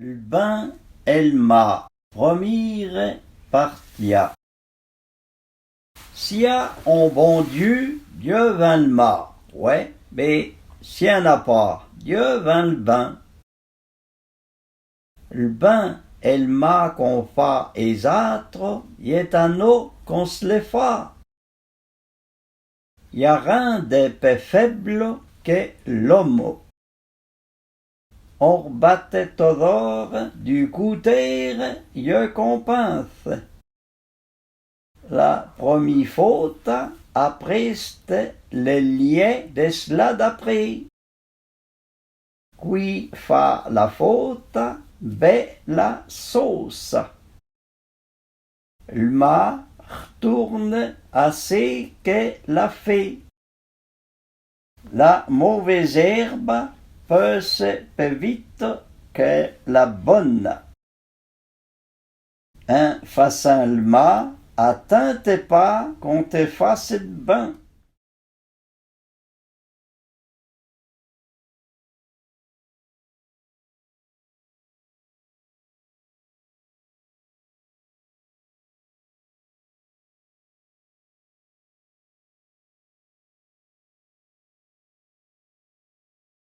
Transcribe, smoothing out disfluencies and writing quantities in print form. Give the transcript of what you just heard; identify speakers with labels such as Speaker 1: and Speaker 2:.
Speaker 1: Le ben el ma, promire partia. S'il y a un bon Dieu, Dieu vint le ma. Ouais, mais s'il n'y en a pas, Dieu vint le ben. Le ben el ma qu'on fa esatre, y est à nous qu'on se les fa. Y a rien de plus faible que l'homme. On battait todor du couter, je compense. La première faute, après le lien de cela d'après. Qui fa la faute, bé la sauce. Le mât retourne à ce que l'a fait. La mauvaise herbe pousse plus vite que la bonne. Un façon le mât, attends pas qu'on te fasse de bain.